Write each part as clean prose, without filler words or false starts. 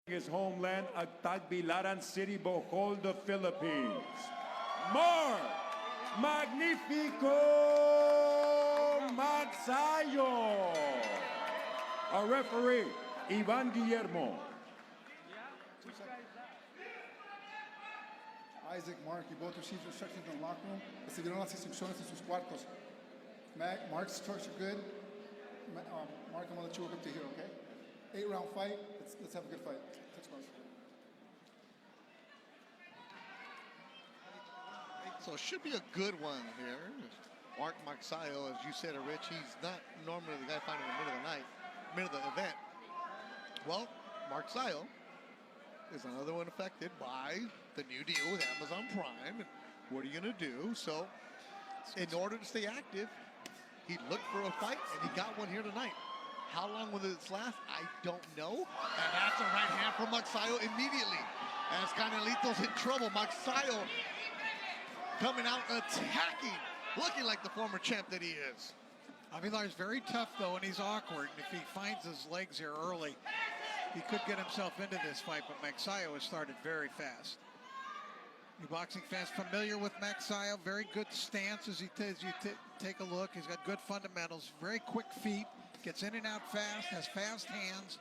his homeland at Tagbilaran City, Bohol, the Philippines. Mark Magnifico Magsayo. Our referee, Ivan Guillermo. Isaac, Mark, you both received instructions in the locker room. Recibieron las instrucciones en sus cuartos. Mark's strokes are good. Mark, I'm going to let you work up to here, okay? 8-round fight. Let's have a good fight. Let's go. So it should be a good one here. Mark Magsayo, as you said, Rich, he's not normally the guy fighting in the middle of the night, middle of the event. Well, Magsayo is another one affected by the new deal with Amazon Prime. And what are you going to do? So in order to stay active, he looked for a fight, and he got one here tonight. How long will this last? I don't know. And that's a right hand from Magsayo immediately. As Canelito's in trouble. Magsayo coming out attacking, looking like the former champ that he is. Avelar's very tough, though, and he's awkward. And if he finds his legs here early, he could get himself into this fight, but Magsayo has started very fast. New boxing fans familiar with Magsayo. Very good stance as you take a look. He's got good fundamentals, very quick feet, gets in and out fast, has fast hands.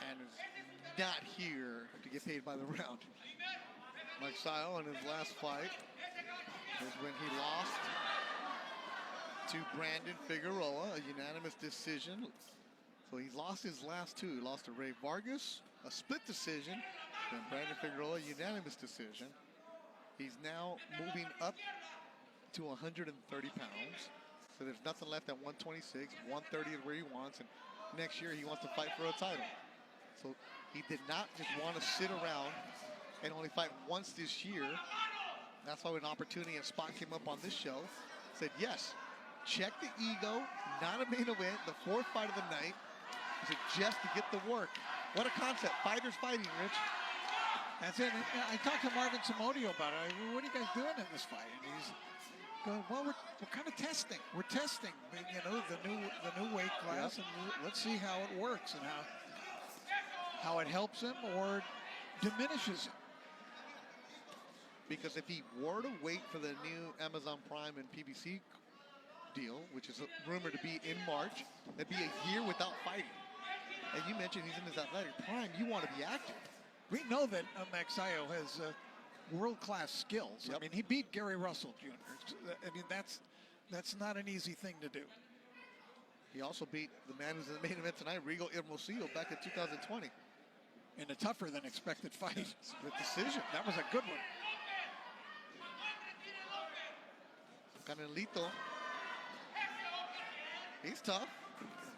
And is not here to get paid by the round. Magsayo in his last fight is when he lost to Brandon Figueroa, a unanimous decision. So he's lost his last two. He lost to Ray Vargas, a split decision, then Brandon Figueroa, unanimous decision. He's now moving up to 130 pounds. So there's nothing left at 126. 130 is where he wants, and next year he wants to fight for a title. So he did not just want to sit around and only fight once this year. That's why when an opportunity and spot came up on this show, said yes, check the ego, not a main event, the fourth fight of the night. He said just to get the work. What a concept, fighters fighting, Rich. That's it. I talked to Marvin Samodio about it. What are you guys doing in this fight? And he's going, well, we're kind of testing. We're testing, you know, the new weight class, and let's see how it works and how it helps him or diminishes him. Because if he were to wait for the new Amazon Prime and PBC deal, which is rumored to be in March, that'd be a year without fighting. And you mentioned he's in his athletic prime. You want to be active. We know that Magsayo has world-class skills. Yep. I mean, he beat Gary Russell Jr. I mean, that's not an easy thing to do. He also beat the man who's in the main event tonight, Rigo Hermosillo, back in 2020. In a tougher than expected fight. Split decision. That was a good one. Canelito. He's tough.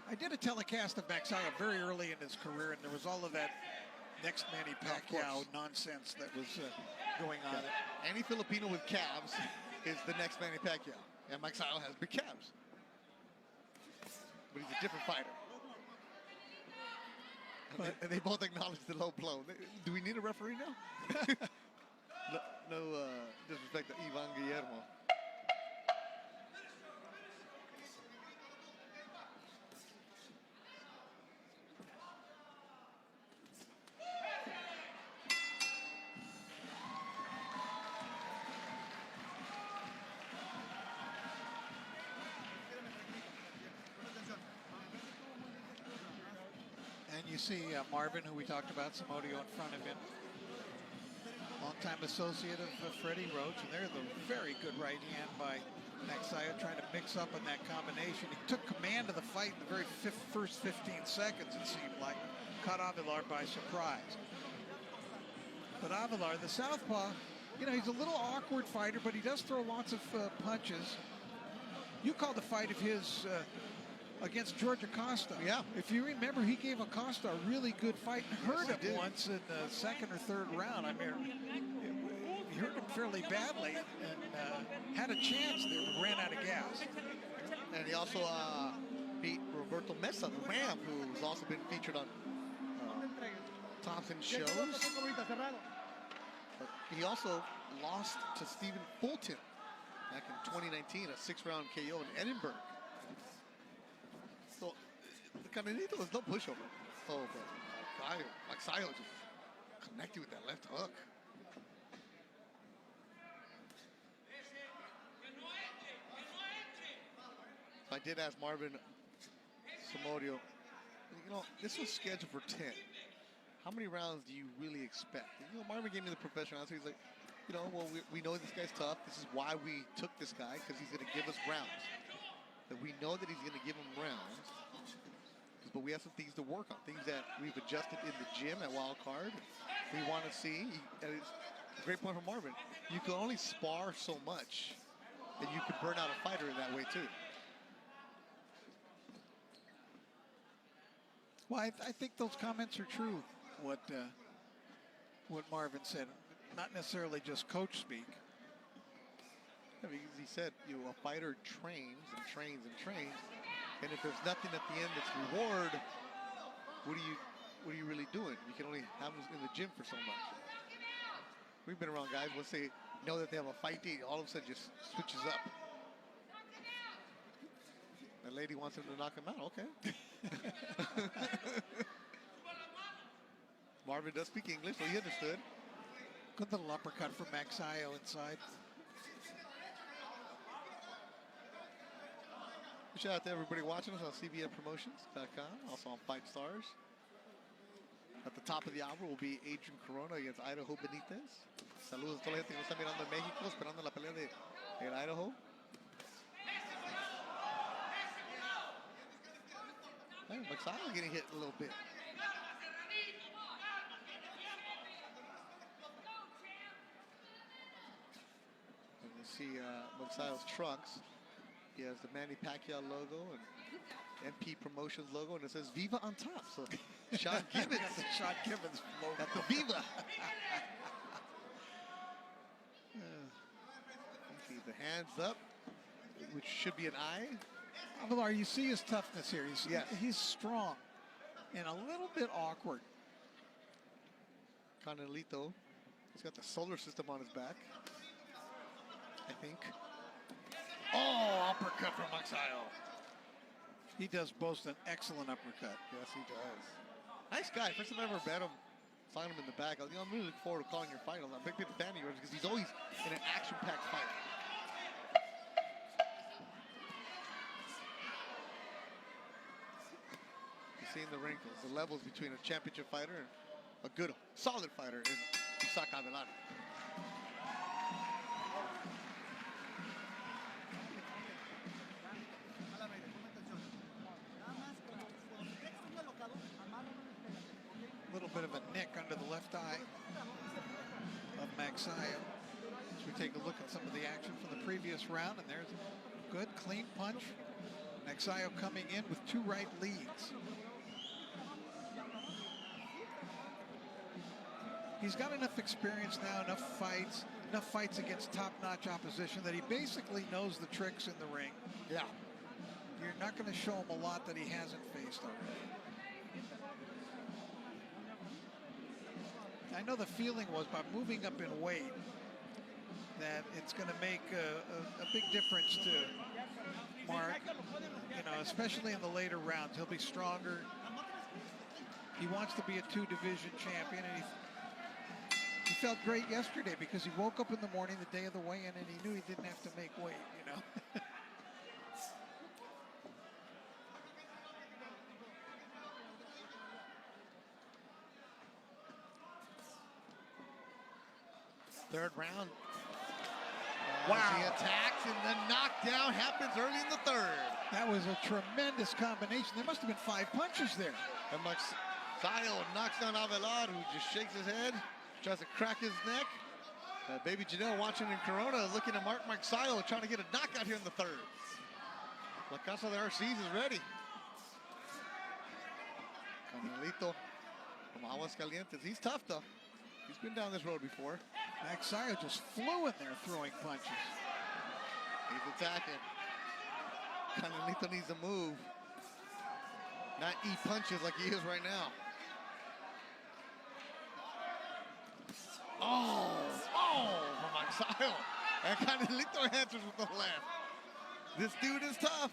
I did a telecast of Magsayo very early in his career, and there was all of that next Manny Pacquiao nonsense that was going on. Any Filipino with calves is the next Manny Pacquiao. And Magsayo has big calves. But he's a different fighter. And they both acknowledge the low blow. Do we need a referee now? no disrespect to Ivan Guillermo. And you see Marvin, who we talked about, Samodio in front of him. Longtime associate of Freddie Roach, and there's a very good right hand by Magsayo trying to mix up in that combination. He took command of the fight in the very first 15 seconds, it seemed like. Caught Avelar by surprise. But Avelar, the southpaw, you know, he's a little awkward fighter, but he does throw lots of punches. You called the fight of his against George Acosta. Yeah. If you remember, he gave Acosta a really good fight and hurt him once in the second or third round. I mean, he hurt him fairly badly and had a chance there, but ran out of gas. And he also beat Roberto Mesa, the Ram, who's also been featured on Thompson shows. But he also lost to Stephen Fulton back in 2019, a 6-round KO in Edinburgh. So The Canelito was no pushover. Oh, but Magsayo just connected with that left hook. I did ask Marvin Samodio, you know, this was scheduled for 10. How many rounds do you really expect? And, you know, Marvin gave me the professional answer. He's like, you know, well, we know this guy's tough. This is why we took this guy, because he's going to give us rounds. That we know that he's going to give him rounds. But we have some things to work on, things that we've adjusted in the gym at Wild Card. We want to see. And it's a great point from Marvin. You can only spar so much, and you could burn out a fighter in that way too. Well, I think those comments are true, what Marvin said. Not necessarily just coach speak. Yeah, because he said, you know, a fighter trains and trains and trains, and if there's nothing at the end that's reward, what are you really doing? You can only have them in the gym for so much. We've been around guys, once they know that they have a fight date, all of a sudden just switches up. The lady wants him to knock him out, okay. Marvin does speak English, so he understood. Good little uppercut from Magsayo inside. Shout out to everybody watching us on cbnpromotions.com, also on Fight Stars. At the top of the hour will be Adrian Corona against Idaho Benitez. Saludos a toda la gente que nos está mirando en México, esperando la pelea de Idaho. Hey, Magsayo getting hit a little bit. And you see Magsayo's trunks. He has the Manny Pacquiao logo and MP Promotions logo, and it says Viva on top. So Sean Gibbons. Sean Gibbons logo. At the Viva. See the hands up, which should be an eye. Avelar, you see his toughness here. Yes. He's strong and a little bit awkward. Canelito, he's got the solar system on his back, I think. Oh, uppercut from Magsayo. He does boast an excellent uppercut. Yes, he does. Nice guy. First time I ever met him, saw him in the back. I'm really looking forward to calling your fight. I'm a big fan of yours because he's always in an action-packed fight. You're seeing the wrinkles, the levels between a championship fighter and a good, solid fighter in Avelar. A little bit of a nick under the left eye of Magsayo. As we take a look at some of the action from the previous round, and there's a good, clean punch. Magsayo coming in with 2 right leads. He's got enough experience now, enough fights against top-notch opposition that he basically knows the tricks in the ring. Yeah. You're not going to show him a lot that he hasn't faced already. I know the feeling was by moving up in weight that it's going to make a big difference to Mark, you know, especially in the later rounds. He'll be stronger. He wants to be a 2-division champion, and he felt great yesterday because he woke up in the morning, the day of the weigh-in, and he knew he didn't have to make weight, you know. Third round. Wow. He attacks, and the knockdown happens early in the third. That was a tremendous combination. There must have been 5 punches there. And Magsayo knocks down Avelar, who just shakes his head, tries to crack his neck. Baby Janelle watching in Corona, looking at Mark Magsayo, trying to get a knockout here in the third. La Casa de Arces is ready. Canelito from Aguascalientes. He's tough, though. He's been down this road before. Magsayo just flew in there throwing punches. He's attacking. Canelito needs to move. Not eat punches like he is right now. Oh, from Magsayo. And Canelito answers with the left. This dude is tough.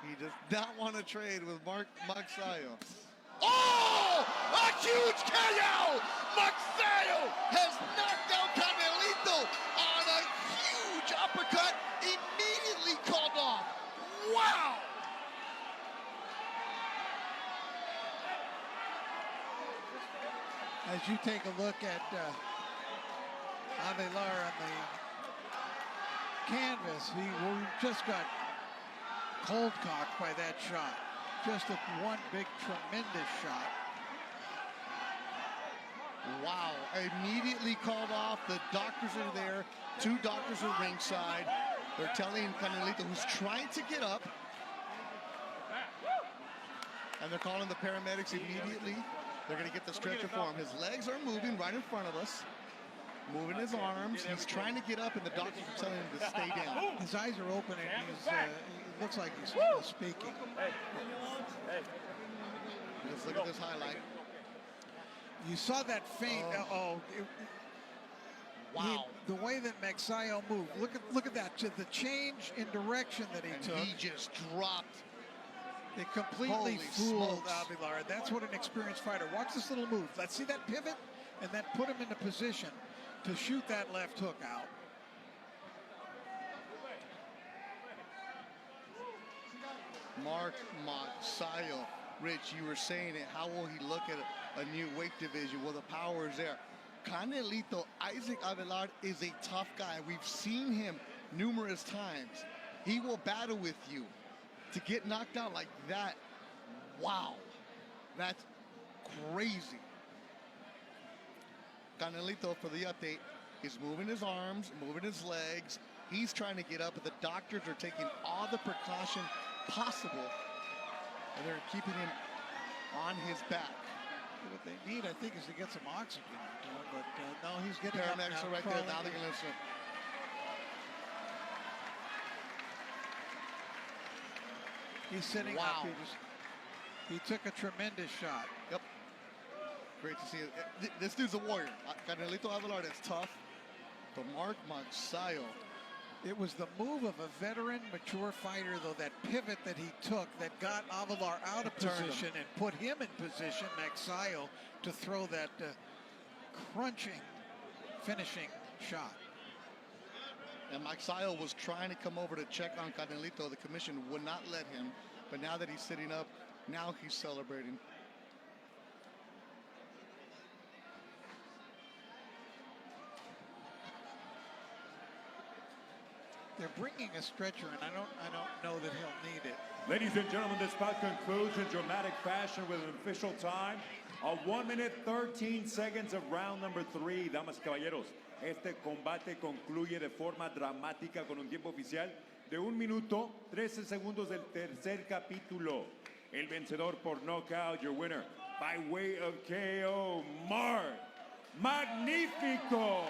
He does not want to trade with Magsayo. Oh! A huge KO! Magsayo has knocked down Canelito on a huge uppercut, immediately called off. Wow! As you take a look at Avelar on the canvas, he just got cold cocked by that shot. Just one big, tremendous shot. Wow, immediately called off. The doctors are there. 2 doctors are ringside. They're telling Canelito, who's trying to get up, and they're calling the paramedics immediately. They're going to get the stretcher for him. His legs are moving right in front of us, moving his arms. He's trying to get up, and the doctors are telling him to stay down. His eyes are open, and he looks like he's speaking. Let's look at this highlight. You saw that feint. Wow. The way that Magsayo moved. Look at that. The change in direction that he took. He just dropped. It completely Holy fooled smokes. Avelar. That's what an experienced fighter. Watch this little move. Let's see that pivot, and then put him into position to shoot that left hook out. Magsayo. Rich, you were saying it. How will he look at a new weight division? Well, the power is there. Canelito, Isaac Avelar is a tough guy. We've seen him numerous times. He will battle with you. To get knocked out like that, wow, that's crazy. Canelito, for the update, is moving his arms, moving his legs. He's trying to get up, but the doctors are taking all the precaution possible, and they're keeping him on his back. What they need, I think, is to get some oxygen into him, but no, he's getting up Paramedics now, are right there. crawling Now they're in. going to... He's sitting Wow. up. He took a tremendous shot. Yep. Great to see it. This dude's a warrior. Canelito Avelar is tough. But Magsayo. It was the move of a veteran, mature fighter, though, that pivot that he took that got Avelar out of Turned him. position and put him in position, Magsayo, to throw that crunching, finishing shot. And Magsayo was trying to come over to check on Canelito. The commission would not let him. But now that he's sitting up, now he's celebrating. They're bringing a stretcher, and I don't know that he'll need it. Ladies and gentlemen, this bout concludes in dramatic fashion with an official time of 1 minute 13 seconds of round number 3. Damas y caballeros, este combate concluye de forma dramática con un tiempo oficial de 1 minuto 13 segundos del tercer capítulo. El vencedor por knockout, your winner by way of KO, Magnífico.